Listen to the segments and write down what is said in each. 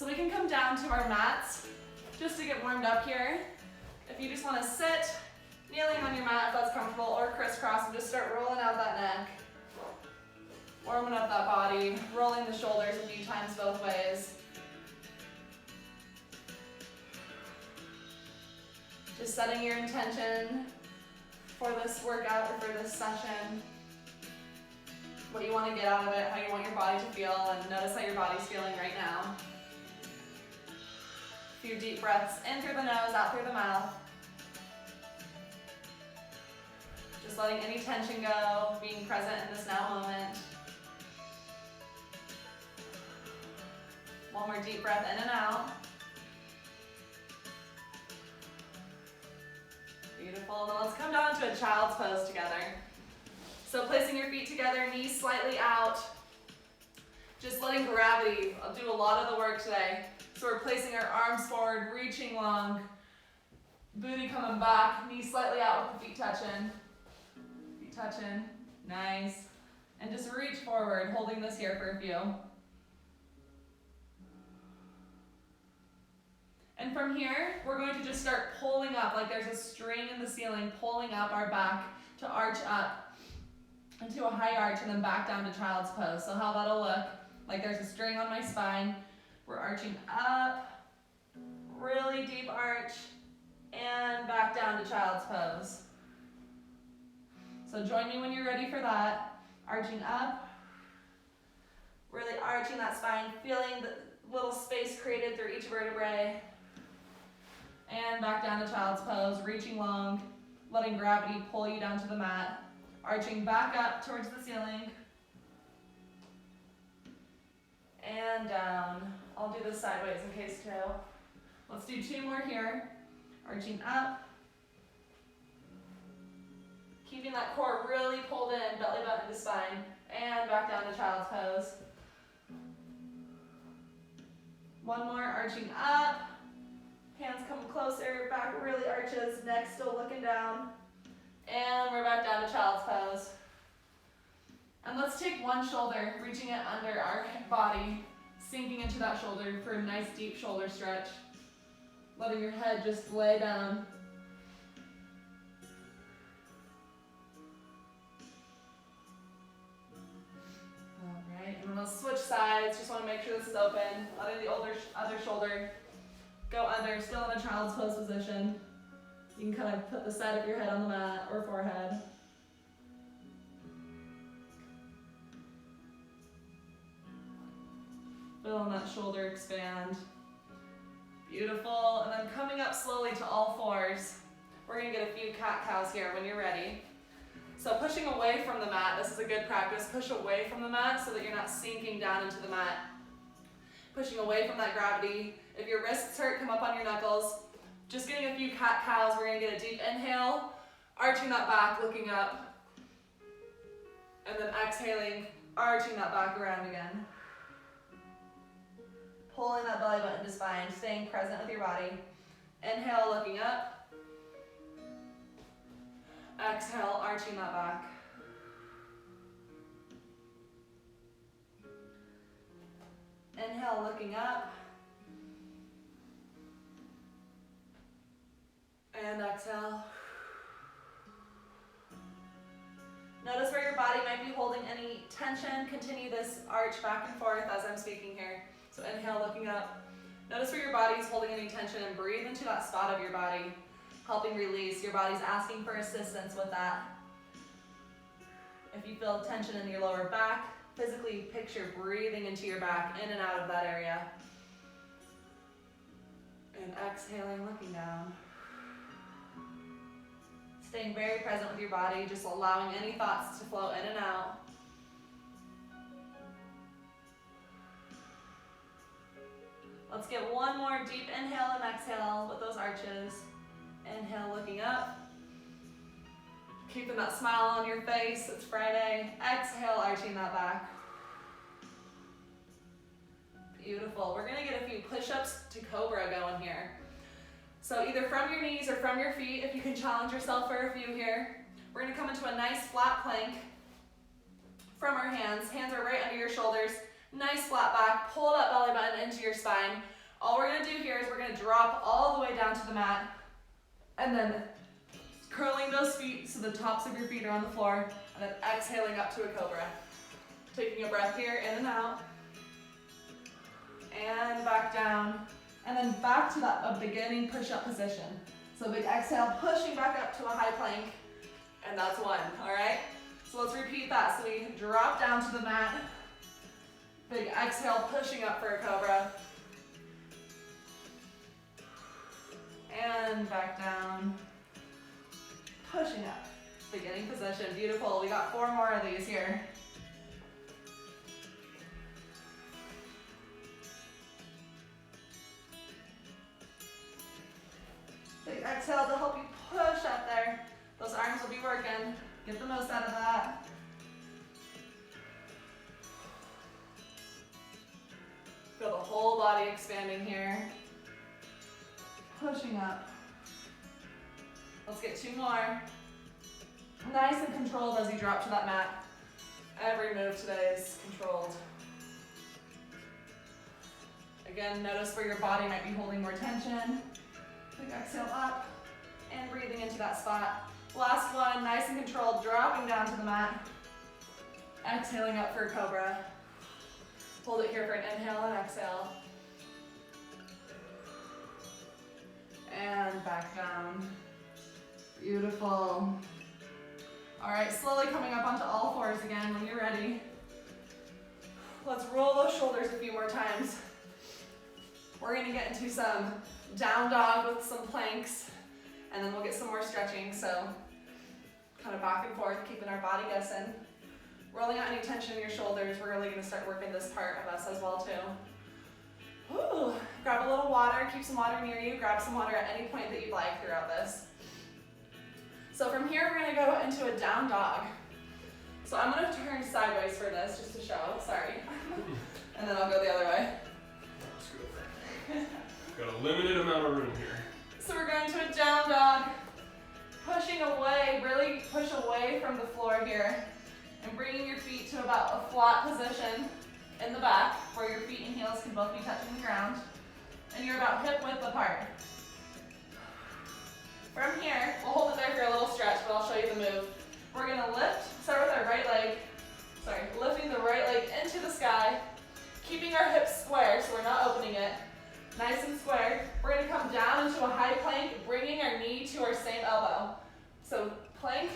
So we can come down to our mats just to get warmed up here. If you just want to sit, kneeling on your mat if that's comfortable, or crisscross and just start rolling out that neck. Warming up that body, rolling the shoulders a few times both ways. Just setting your intention for this workout or for this session. What you want to get out of it, how you want your body to feel, and notice how your body's feeling right now. A few deep breaths in through the nose, out through the mouth. Just letting any tension go, being present in this now moment. One more deep breath in and out. Beautiful. Then let's come down to a child's pose together. So placing your feet together, knees slightly out. Just letting gravity do a lot of the work today. So we're placing our arms forward, reaching long. Booty coming back, knees slightly out with the feet touching. Feet touching. Nice. And just reach forward, holding this here for a few. And from here, we're going to just start pulling up, like there's a string in the ceiling, pulling up our back to arch up into a high arch and then back down to child's pose. So how that'll look, like there's a string on my spine. We're arching up, really deep arch, and back down to child's pose. So join me when you're ready for that. Arching up, really arching that spine, feeling the little space created through each vertebrae. And back down to child's pose, reaching long, letting gravity pull you down to the mat. Arching back up towards the ceiling. And down. I'll do this sideways in case too. Let's do two more here. Arching up. Keeping that core really pulled in, belly button to spine. And back down to child's pose. One more, arching up. Hands come closer, back really arches, neck still looking down. And we're back down to child's pose. And let's take one shoulder, reaching it under our body, sinking into that shoulder for a nice deep shoulder stretch. Letting your head just lay down. Alright, and then we'll switch sides. Just want to make sure this is open. Letting the other shoulder go under, still in a child's pose position. You can kind of put the side of your head on the mat or forehead. Feeling that shoulder expand. Beautiful. And then coming up slowly to all fours. We're going to get a few cat-cows here when you're ready. So pushing away from the mat, this is a good practice. Push away from the mat so that you're not sinking down into the mat. Pushing away from that gravity. If your wrists hurt, come up on your knuckles. Just getting a few cat-cows. We're going to get a deep inhale, arching that back, looking up. And then exhaling, arching that back around again. Pulling that belly button to spine, staying present with your body. Inhale, looking up. Exhale, arching that back. Inhale, looking up. And exhale. Notice where your body might be holding any tension. Continue this arch back and forth as I'm speaking here. So inhale, looking up. Notice where your body is holding any tension and breathe into that spot of your body, helping release. Your body's asking for assistance with that. If you feel tension in your lower back, physically picture breathing into your back, in and out of that area. And exhaling, looking down. Staying very present with your body, just allowing any thoughts to flow in and out. Let's get one more deep inhale and exhale with those arches. Inhale, looking up. Keeping that smile on your face, it's Friday. Exhale, arching that back. Beautiful. We're gonna get a few push-ups to cobra going here. So either from your knees or from your feet, if you can challenge yourself for a few here. We're gonna come into a nice flat plank from our hands. Hands are right under your shoulders. Nice flat back. Pull that belly button into your spine. All we're going to do here is we're going to drop all the way down to the mat, and then curling those feet so the tops of your feet are on the floor, and then exhaling up to a cobra. Taking a breath here, in and out, and back down, and then back to that beginning push-up position. So big exhale, pushing back up to a high plank, and that's one, all right? So let's repeat that. So we drop down to the mat, big exhale, pushing up for a cobra, and back down, pushing up, beginning position, beautiful. We got 4 more of these here. Big exhale to help you push up there. Those arms will be working. Get the most out of that. Feel the whole body expanding here. Pushing up. Let's get 2 more. Nice and controlled as you drop to that mat. Every move today is controlled. Again, notice where your body might be holding more tension. Big exhale up and breathing into that spot. Last one, nice and controlled, dropping down to the mat. Exhaling up for a cobra. Hold it here for an inhale and exhale. And back down. Beautiful. All right, slowly coming up onto all 4s again when you're ready. Let's roll those shoulders a few more times. We're gonna get into some down dog with some planks, and then we'll get some more stretching, so kind of back and forth, keeping our body guessing. Rolling out any tension in your shoulders, we're really gonna start working this part of us as well too. Woo. Grab a little water, keep some water near you, grab some water at any point that you'd like throughout this. So from here, we're gonna go into a down dog. So I'm gonna turn sideways for this, just to show, sorry. And then I'll go the other way. Let's go. Got a limited amount of room here. So we're going to a down dog, pushing away, really push away from the floor here, and bringing your feet to about a flat position in the back, where your feet and heels can both be touching the ground, and you're about hip width apart. From here, we'll hold it there for a little stretch, but I'll show you the move. We're gonna lift, start with our right leg, lifting the right leg into the sky, keeping our hips square so we're not opening it, nice and square. We're gonna come down into a high plank, bringing our knee to our same elbow. So plank,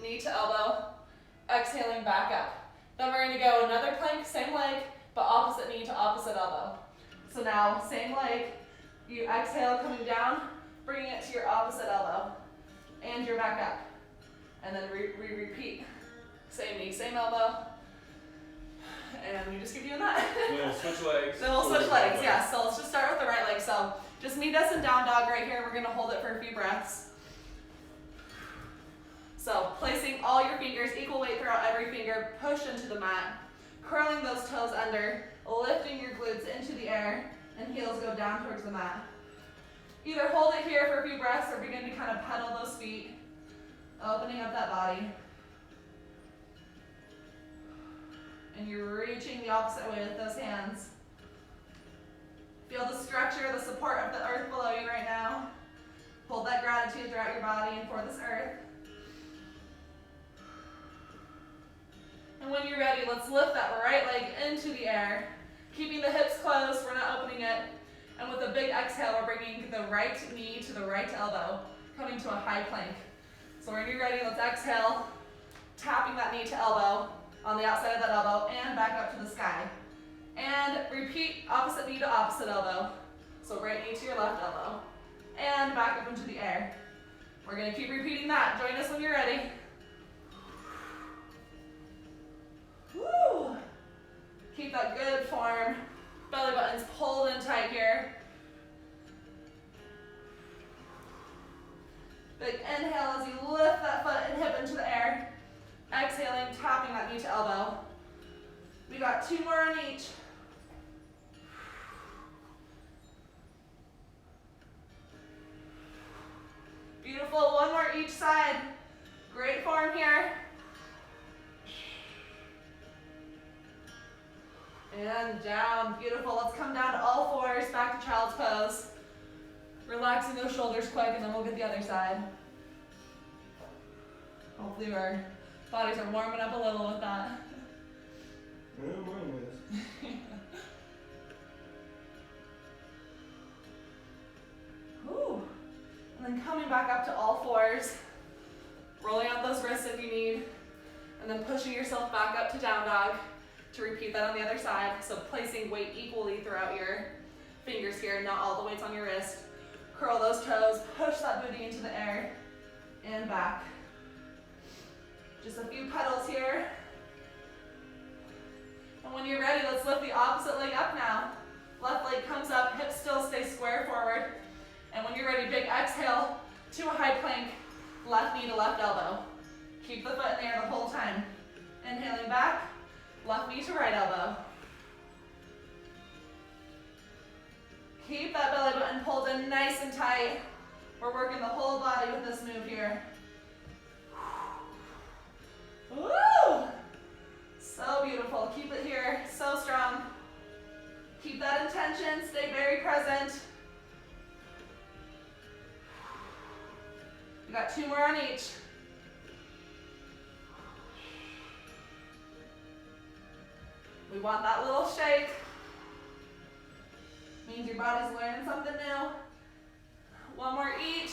knee to elbow, exhaling back up. Then we're gonna go another plank, same leg, but opposite knee to opposite elbow. So now, same leg, you exhale coming down, bringing it to your opposite elbow, and you're back up. And then we repeat. Same knee, same elbow, and we just keep doing that. Then we'll switch legs. Then we'll switch legs, yeah. So let's just start with the right leg. So just meet us in down dog right here. We're gonna hold it for a few breaths. So placing all your fingers, equal weight throughout every finger, push into the mat, curling those toes under, lifting your glutes into the air, and heels go down towards the mat. Either hold it here for a few breaths or begin to kind of pedal those feet, opening up that body. And you're reaching the opposite way with those hands. Feel the structure, the support of the earth below you right now. Hold that gratitude throughout your body and for this earth. And when you're ready, let's lift that right leg into the air, keeping the hips closed, we're not opening it. And with a big exhale, we're bringing the right knee to the right elbow, coming to a high plank. So when you're ready, let's exhale, tapping that knee to elbow on the outside of that elbow and back up to the sky. And repeat opposite knee to opposite elbow. So right knee to your left elbow. And back up into the air. We're gonna keep repeating that. Join us when you're ready. Woo! Keep that good form. Belly button's pulled in tight here. Big inhale as you lift that foot and hip into the air. Exhaling, tapping that knee to elbow. We got 2 more on each. Beautiful, 1 more each side. Great form here. And down. Beautiful. Let's come down to all fours, back to child's pose. Relaxing those shoulders quick, and then we'll get the other side. Hopefully our bodies are warming up a little with that. Yeah, mine is. Whew. And then coming back up to all fours, rolling out those wrists if you need, and then pushing yourself back up to down dog to repeat that on the other side. So placing weight equally throughout your fingers here, not all the weights on your wrist. Curl those toes, push that booty into the air, and back. Just a few pedals here. And when you're ready, let's lift the opposite leg up now. Left leg comes up, hips still stay square forward. And when you're ready, big exhale to a high plank, left knee to left elbow. Keep the foot in the air the whole time. Inhaling back, left knee to right elbow. Keep that belly button pulled in nice and tight. We're working the whole body with this move here. Woo! So beautiful. Keep it here, so strong. Keep that intention, stay very present. We got 2 more on each. We want that little shake. Means your body's learning something new. 1 more each.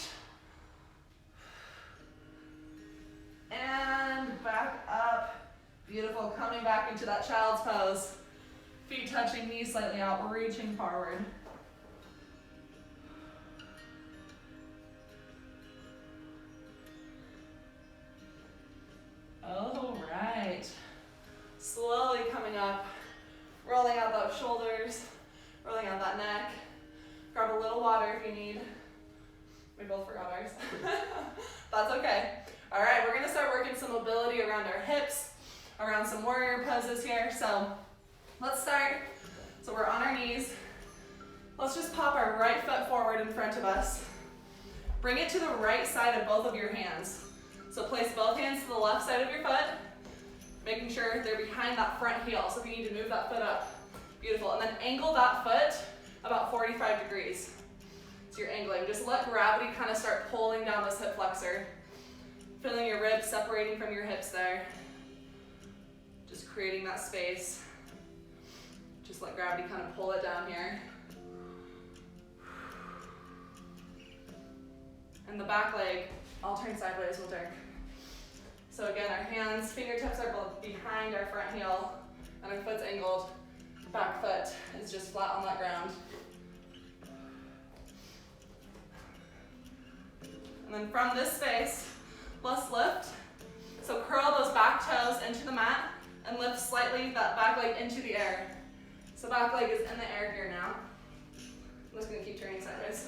And back up. Beautiful. Coming back into that child's pose. Feet touching, knees slightly out, reaching forward. All right. Slowly coming up, rolling out those shoulders, rolling out that neck. Grab a little water if you need. We both forgot ours. That's okay. All right, we're gonna start working some mobility around our hips, around some warrior poses here. So let's start. So we're on our knees. Let's just pop our right foot forward in front of us. Bring it to the right side of both of your hands. So place both hands to the left side of your foot, making sure they're behind that front heel. So if you need to move that foot up, beautiful. And then angle that foot about 45 degrees. So you're angling. Just let gravity kind of start pulling down this hip flexor. Feeling your ribs separating from your hips there. Just creating that space. Just let gravity kind of pull it down here. And the back leg, I'll turn sideways, we'll turn. So again, our hands, fingertips are both behind our front heel, and our foot's angled. Back foot is just flat on that ground. And then from this space, let's lift. So curl those back toes into the mat and lift slightly that back leg into the air. So back leg is in the air here now. I'm just gonna keep turning sideways.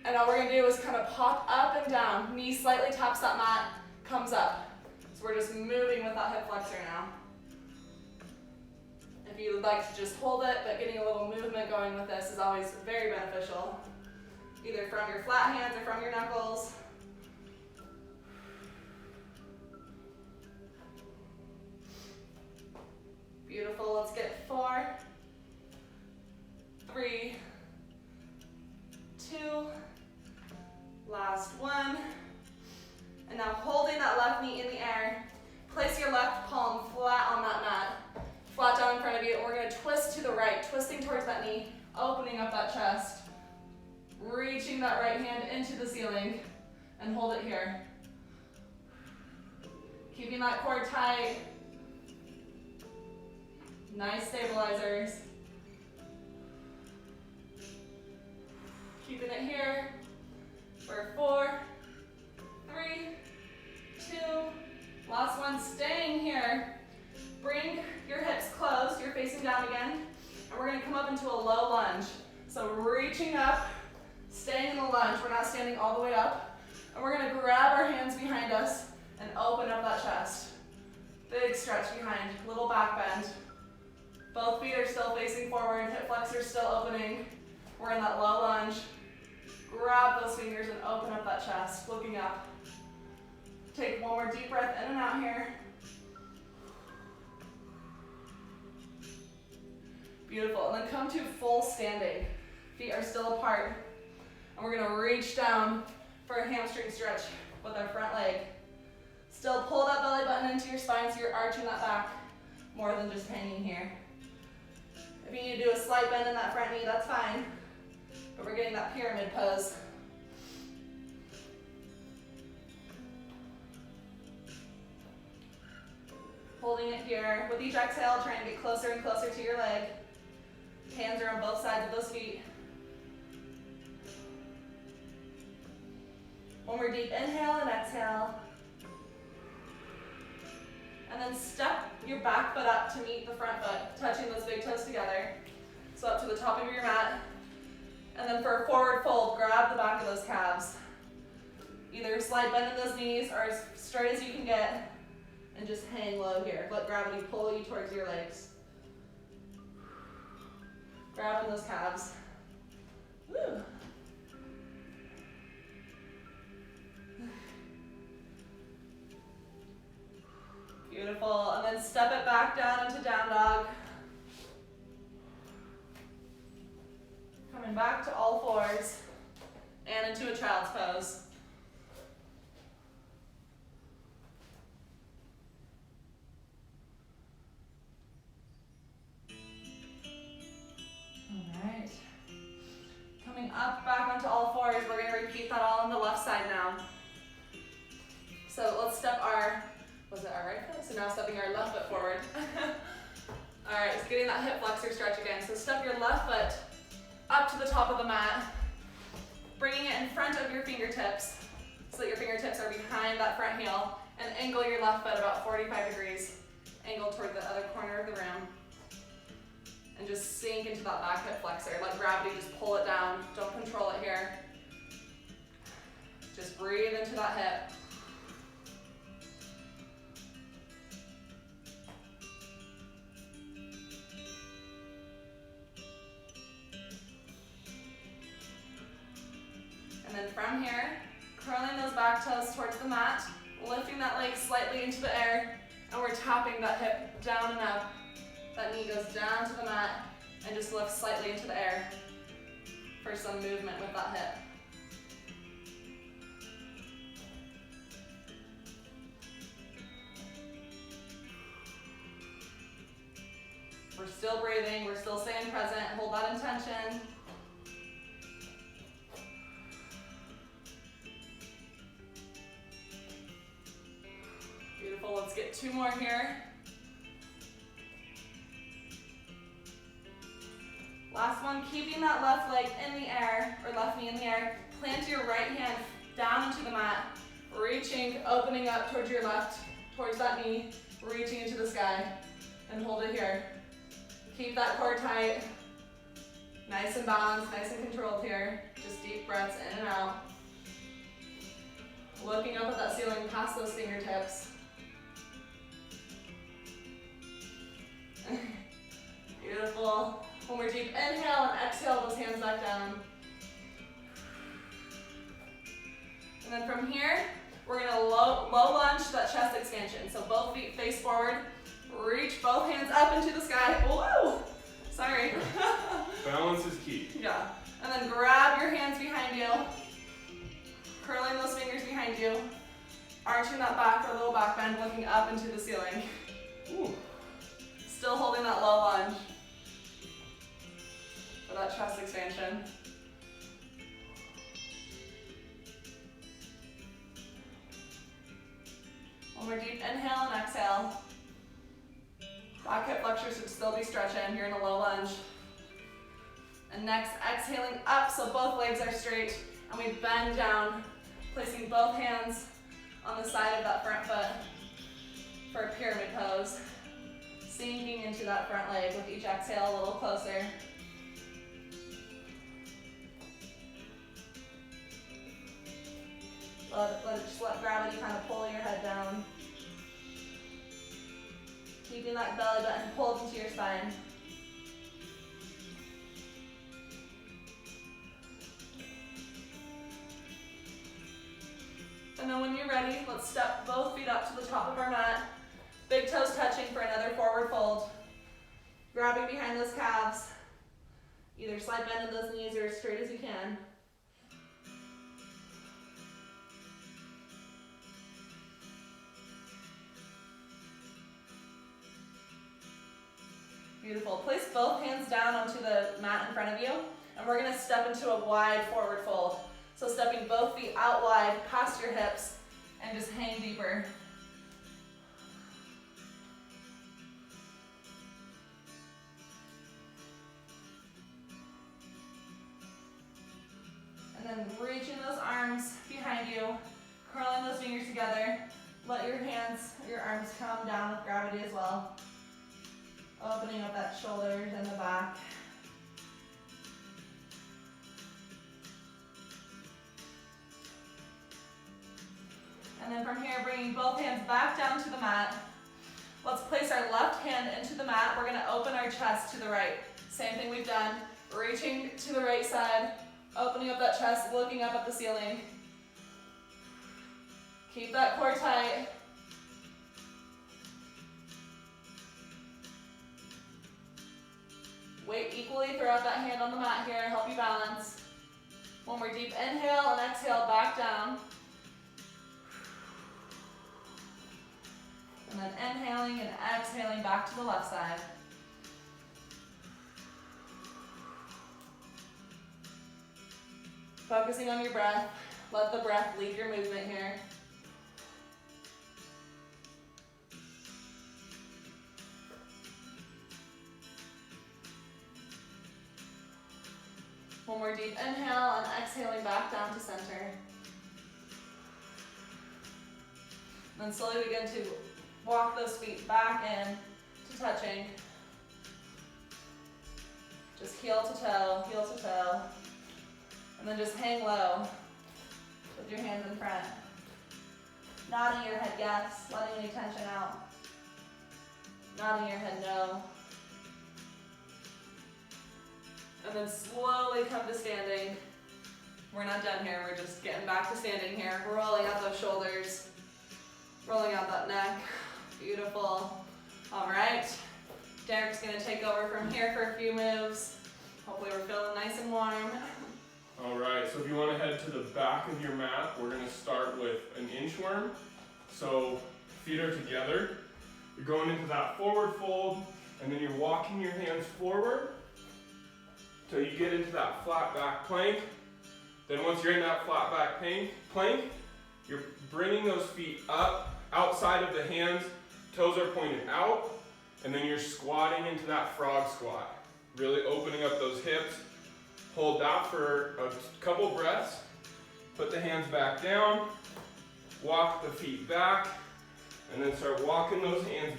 And all we're gonna do is kind of pop up and down. Knee slightly taps that mat, comes up. So we're just moving with that hip flexor now. If you would like to just hold it, but getting a little movement going with this is always very beneficial. Either from your flat hands or from your knuckles. Beautiful, let's get 4, 3, 2, last 1. And now holding that left knee in the air, place your left palm flat on that mat, flat down in front of you, and we're gonna twist to the right, twisting towards that knee, opening up that chest, reaching that right hand into the ceiling, and hold it here. Keeping that core tight. Nice stabilizers. Keeping it here. For 4, 3, 2, last one, staying here. Bring your hips closed, you're facing down again, and we're gonna come up into a low lunge. So reaching up, staying in the lunge, we're not standing all the way up, and we're gonna grab our hands behind us and open up that chest. Big stretch behind, little back bend. Both feet are still facing forward, hip flexor still opening. We're in that low lunge. Grab those fingers and open up that chest, looking up. Take 1 more deep breath in and out here. Beautiful. And then come to full standing. Feet are still apart. And we're gonna reach down for a hamstring stretch with our front leg. Still pull that belly button into your spine so you're arching that back more than just hanging here. If you need to do a slight bend in that front knee, that's fine. But we're getting that pyramid pose. Holding it here. With each exhale, try and get closer and closer to your leg. Hands are on both sides of those feet. One more deep inhale and exhale. And then step your back foot up to meet the front foot, touching those big toes together. So up to the top of your mat. And then for a forward fold, grab the back of those calves. Either slight bend in those knees or as straight as you can get. And just hang low here. Let gravity pull you towards your legs. Grabbing those calves. Woo. Beautiful. And then step it back down into down dog. Coming back to all fours and into a child's pose. Alright. Coming up back onto all fours, we're going to repeat that all on the left side now. So let's step our, was it our right foot? So now stepping our left foot forward. Alright, so getting that hip flexor stretch again. So step your left foot up to the top of the mat, bringing it in front of your fingertips so that your fingertips are behind that front heel, and angle your left foot about 45 degrees, angle toward the other corner of the room, and just sink into that back hip flexor. Let gravity just pull it down. Don't control it here. Just breathe into that hip. And then from here, curling those back toes towards the mat, lifting that leg slightly into the air, and we're tapping that hip down and up. That knee goes down to the mat and just lifts slightly into the air for some movement with that hip. We're still breathing, we're still staying present, hold that intention. Beautiful, let's get two more here. Last one, keeping that left leg in the air, or left knee in the air. Plant your right hand down into the mat, reaching, opening up towards your left, towards that knee, reaching into the sky, and hold it here. Keep that core tight, nice and balanced, nice and controlled here. Just deep breaths in and out. Looking up at that ceiling past those fingertips. Beautiful. One more deep inhale and exhale those hands back down. And then from here, we're gonna low lunge that chest expansion. So both feet face forward. Reach both hands up into the sky. Whoa! Sorry. Balance is key. Yeah. And then grab your hands behind you. Curling those fingers behind you. Arching that back for a little back bend, looking up into the ceiling. Ooh. Still holding that low lunge for that chest expansion. One more deep inhale and exhale. Back hip flexors should still be stretching. You're in a low lunge. And next, exhaling up so both legs are straight. And we bend down, placing both hands on the side of that front foot for a pyramid pose. Sinking into that front leg with each exhale a little closer. Just let gravity kind of pull your head down. Keeping that belly button pulled into your spine. And then when you're ready, let's step both feet up to the top of our mat. Big toes touching for another forward fold. Grabbing behind those calves. Either slight bend in those knees or as straight as you can. Beautiful. Place both hands down onto the mat in front of you, and we're gonna step into a wide forward fold. So stepping both feet out wide, past your hips, and just hang deeper. And then reaching those arms behind you, curling those fingers together. Let your hands, your arms come down with gravity as well. Opening up that shoulders and the back. And then from here, bringing both hands back down to the mat. Let's place our left hand into the mat. We're gonna open our chest to the right. Same thing we've done. Reaching to the right side, opening up that chest, looking up at the ceiling. Keep that core tight. Weight equally throughout that hand on the mat here, help you balance. One more deep inhale and exhale back down. And then inhaling and exhaling back to the left side. Focusing on your breath. Let the breath lead your movement here. One more deep inhale and exhaling back down to center. Then slowly begin to walk those feet back in to touching. Just heel to toe. And then just hang low with your hands in front. Nodding your head yes, letting any tension out. Nodding your head no. And then slowly come to standing. We're not done here, we're just getting back to standing here. Rolling out those shoulders, rolling out that neck. Beautiful. All right, Derek's gonna take over from here for a few moves. Hopefully we're feeling nice and warm. All right, so if you want to head to the back of your mat, we're going to start with an inchworm. So feet are together. You're going into that forward fold, and then you're walking your hands forward till you get into that flat back plank. Then once you're in that flat back plank, you're bringing those feet up outside of the hands, toes are pointed out, and then you're squatting into that frog squat. Really opening up those hips. Hold that for a couple breaths. Put the hands back down, walk the feet back, and then start walking those hands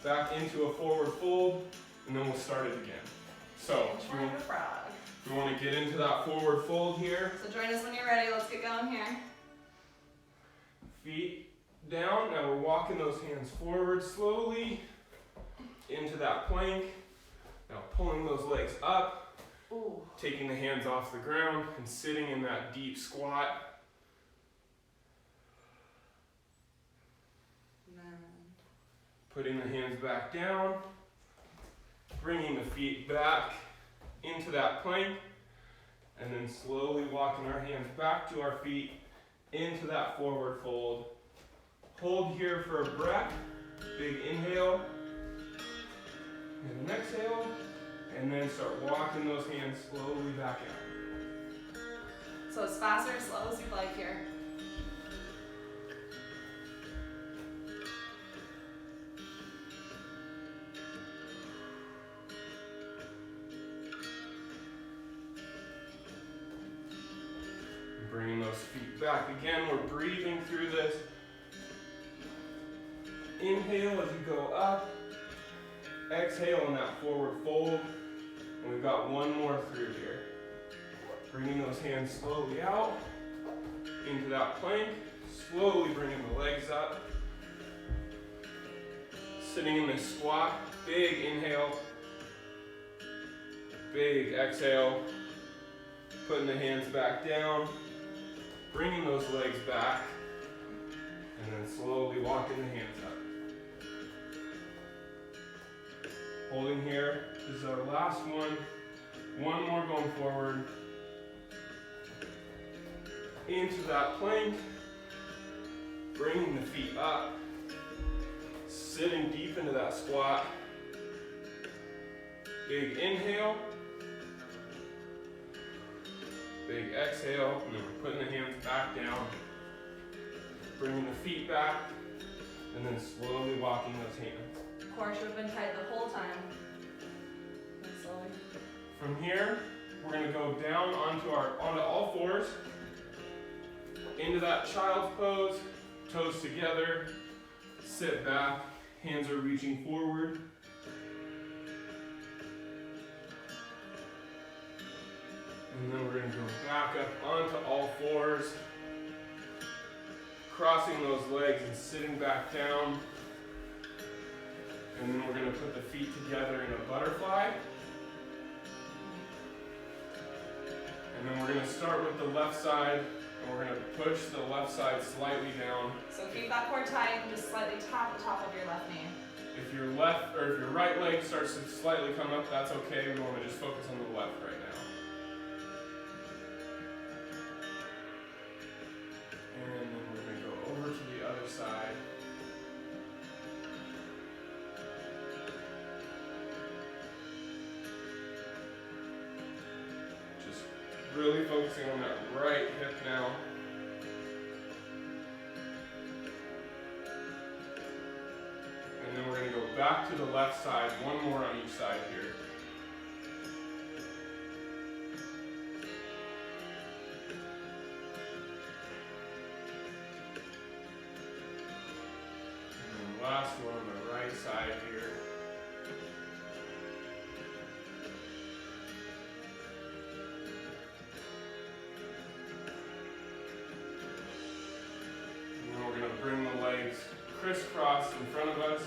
back into a forward fold, and then we'll start it again. So, we want to get into that forward fold here. So join us when you're ready, let's get going here. Feet down, now we're walking those hands forward slowly into that plank. Now pulling those legs up. Ooh. Taking the hands off the ground and sitting in that deep squat. Putting the hands back down. Bringing the feet back into that plank. And then slowly walking our hands back to our feet into that forward fold. Hold here for a breath. Big inhale. And an exhale. And then start walking those hands slowly back out. So as fast or as slow as you'd like here. Bringing those feet back again. We're breathing through this. Inhale as you go up. Exhale in that forward fold. And we've got one more through here. Bringing those hands slowly out into that plank. Slowly bringing the legs up. Sitting in this squat. Big inhale. Big exhale. Putting the hands back down. Bringing those legs back. And then slowly walking the hands up. Holding here. This is our last one. One more going forward. Into that plank. Bringing the feet up. Sitting deep into that squat. Big inhale. Big exhale. And then we're putting the hands back down. Bringing the feet back. And then slowly walking those hands. Core should have been tight the whole time. And slowly. From here, we're going to go down onto all fours. Into that child's pose. Toes together. Sit back. Hands are reaching forward. And then we're going to go back up onto all fours. Crossing those legs and sitting back down. And then we're going to put the feet together in a butterfly. And then we're going to start with the left side. And we're going to push the left side slightly down. So keep that core tight and just slightly tap the top of your left knee. If your right leg starts to slightly come up, that's okay. We want to just focus on the left right now. And then we're going to go over to the other side. Just really focusing on that right hip now. And then we're going to go back to the left side, one more on each side here. And then last one on the right side here. And then we're going to bring the legs crisscross in front of us.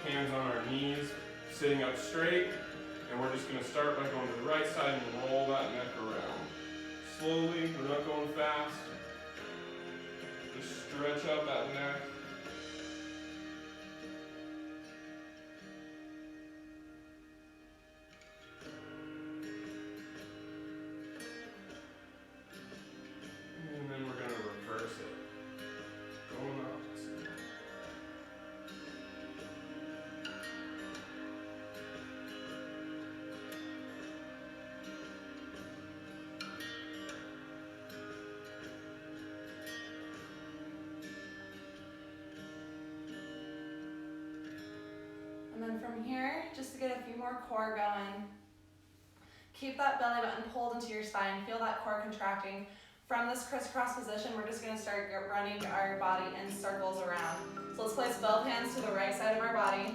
Hands on our knees, sitting up straight, and we're just going to start by going to the right side and roll that neck around. Slowly, we're not going fast. Just stretch out that neck. And then we're going to reverse it. Going opposite. And then from here, just to get a few more core going, keep that belly button pulled into your spine. Feel that core contracting. From this crisscross position, we're just going to start running our body in circles around. So let's place both hands to the right side of our body.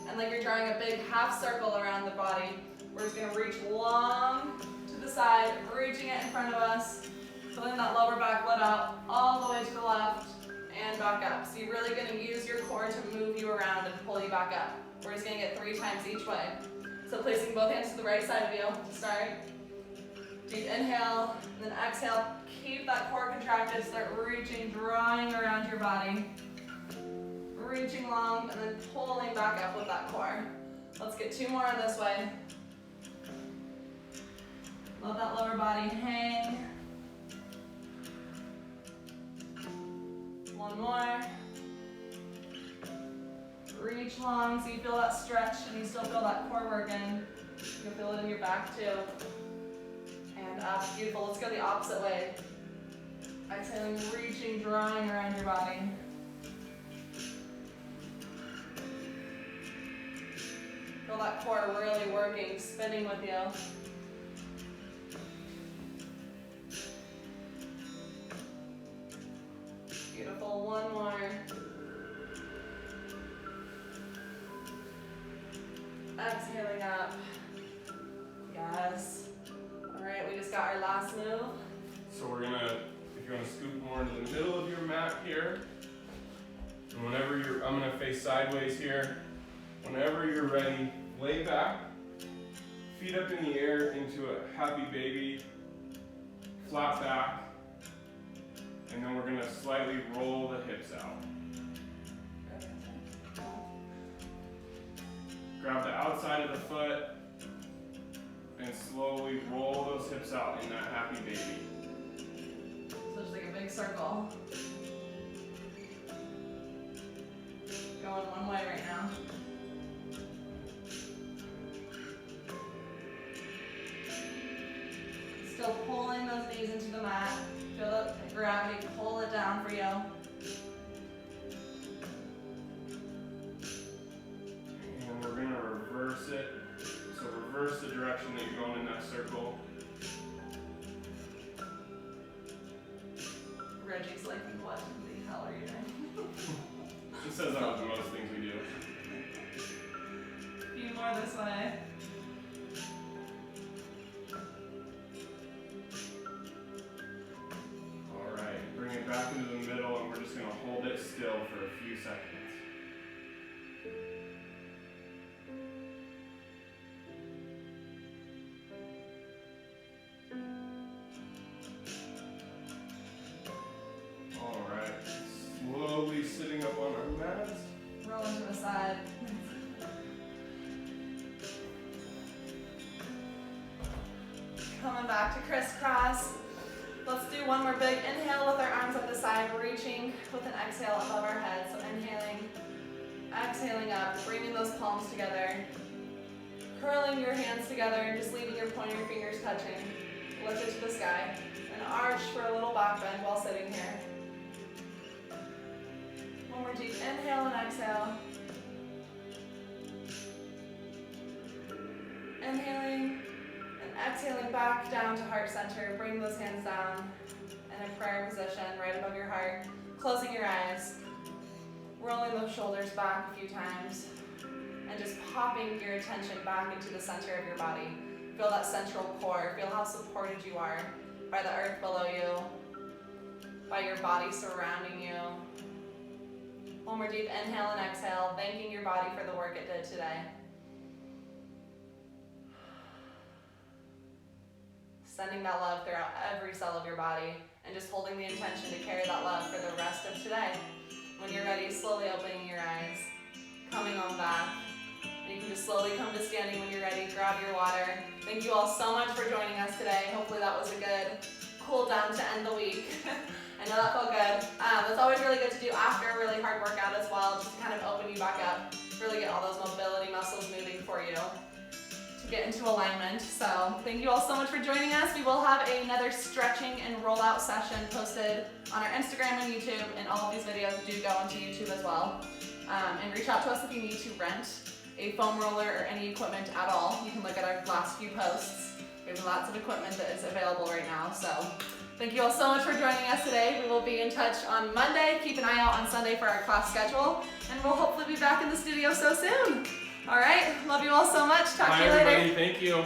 And like you're drawing a big half circle around the body, we're just going to reach long to the side, reaching it in front of us, feeling that lower back let out all the way to the left and back up. So you're really going to use your core to move you around and pull you back up. We're just going to get 3 times each way. So placing both hands to the right side of you to start. Deep inhale, and then exhale. Keep that core contracted. Start reaching, drawing around your body. Reaching long, and then pulling back up with that core. Let's get 2 more this way. Let that lower body hang. 1 more. Reach long so you feel that stretch and you still feel that core working. You'll feel it in your back too. And up, beautiful. Let's go the opposite way. Exhaling, reaching, drawing around your body. Feel that core really working, spinning with you. Beautiful, 1 more. Exhaling up. Yes. All right, we just got our last move. So we're gonna, if you wanna scoot more into the middle of your mat here, and whenever I'm gonna face sideways here. Whenever you're ready, lay back, feet up in the air into a happy baby, flat back, and then we're gonna slightly roll the hips out. Grab the outside of the foot, then slowly roll those hips out in that happy baby. So just like a big circle. Going one way right now. Still pulling those knees into the mat. Feel the gravity pull it down for you. And we're gonna reverse it. So reverse the direction that you're going in that circle. Reggie's like, what the hell are you doing? It says that with most things we do. A few more this way. Alright, bring it back into the middle and we're just gonna hold it still for a few seconds. Alright, slowly sitting up on our mats. Rolling to the side. Coming back to crisscross. Let's do one more big inhale with our arms at the side, reaching with an exhale above our head. So inhaling, exhaling up, bringing those palms together. Curling your hands together and just leaving your pointer fingers touching. Lift it to the sky. And arch for a little back bend while sitting here. One more deep inhale and exhale. Inhaling and exhaling back down to heart center. Bring those hands down in a prayer position right above your heart. Closing your eyes. Rolling those shoulders back a few times. And just popping your attention back into the center of your body. Feel that central core. Feel how supported you are by the earth below you, by your body surrounding you. One more deep inhale and exhale, thanking your body for the work it did today. Sending that love throughout every cell of your body and just holding the intention to carry that love for the rest of today. When you're ready, slowly opening your eyes, coming on back. You can just slowly come to standing when you're ready. Grab your water. Thank you all so much for joining us today. Hopefully that was a good cool down to end the week. I know that felt good. That's always really good to do after a really hard workout as well, just to kind of open you back up, really get all those mobility muscles moving for you to get into alignment. So thank you all so much for joining us. We will have another stretching and rollout session posted on our Instagram and YouTube, and all of these videos do go onto YouTube as well. And reach out to us if you need to rent a foam roller or any equipment at all. You can look at our last few posts. We have lots of equipment that is available right now. So thank you all so much for joining us today. We will be in touch on Monday. Keep an eye out on Sunday for our class schedule. And we'll hopefully be back in the studio so soon. All right, love you all so much. Talk to you later. Bye everybody, thank you.